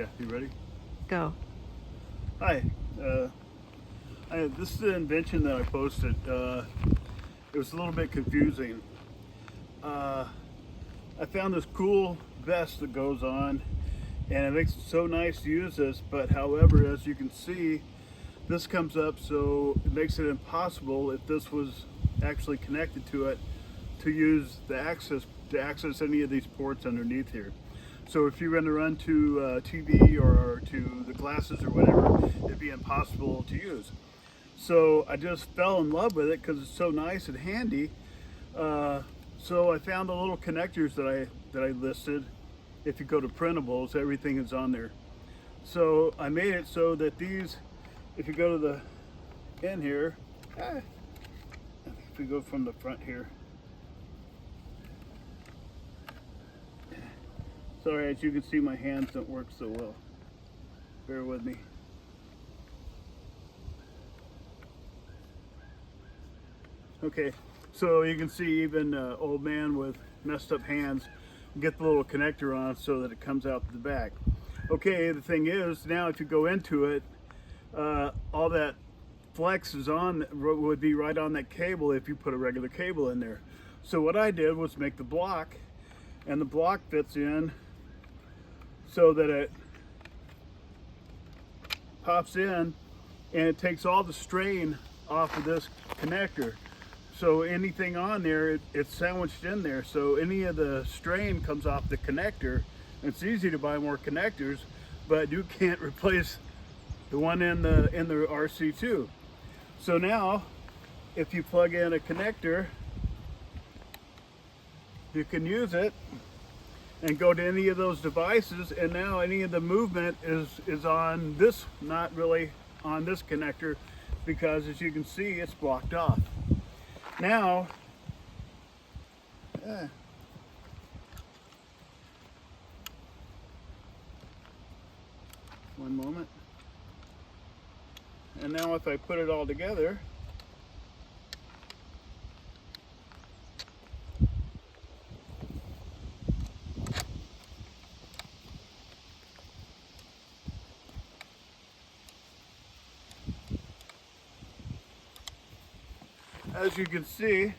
Yeah, you ready? Go. Hi. This is an invention that I posted. It was a little bit confusing. I found this cool vest that goes on, and it makes it so nice to use this, but however, as you can see, this comes up, so it makes it impossible, if this was actually connected to it, to use the access to access any of these ports underneath here. So if you were to run to TV or to the glasses or whatever, it'd be impossible to use. So I just fell in love with it because it's so nice and handy. So I found the little connectors that I listed. If you go to printables, everything is on there. So I made it so that these, if you go to the end here, if we go from the front here. Sorry, as you can see, my hands don't work so well. Bear with me. Okay, so you can see even old man with messed up hands get the little connector on so that it comes out the back. Okay, the thing is, now if you go into it, all that flex is on, would be right on that cable if you put a regular cable in there. So what I did was make the block, and the block fits in so that it pops in and it takes all the strain off of this connector. So anything on there, it's sandwiched in there. So any of the strain comes off the connector. It's easy to buy more connectors, but you can't replace the one in the RC2. So now, if you plug in a connector, you can use it and go to any of those devices, and now any of the movement is on this, not really on this connector, because as you can see, it's blocked off. Now, one moment. And now if I put it all together, as you can see,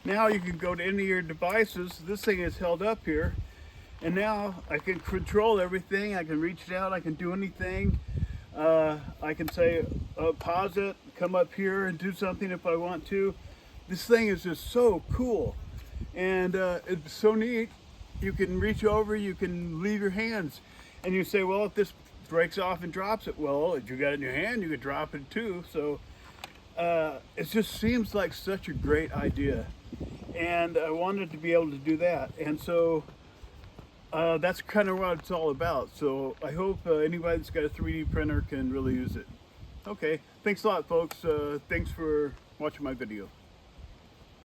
now you can go to any of your devices. This thing is held up here, and now I can control everything. I can reach out, I can do anything. I can say pause it, come up here and do something if I want to. This thing is just so cool, and it's so neat. You can reach over, you can leave your hands, and you say, well, if this breaks off and drops it, well, if you got it in your hand, you could drop it too. So it just seems like such a great idea, and I wanted to be able to do that, and so that's kind of what it's all about. So I hope anybody that's got a 3D printer can really use it. Okay, thanks a lot, folks. Thanks for watching my video.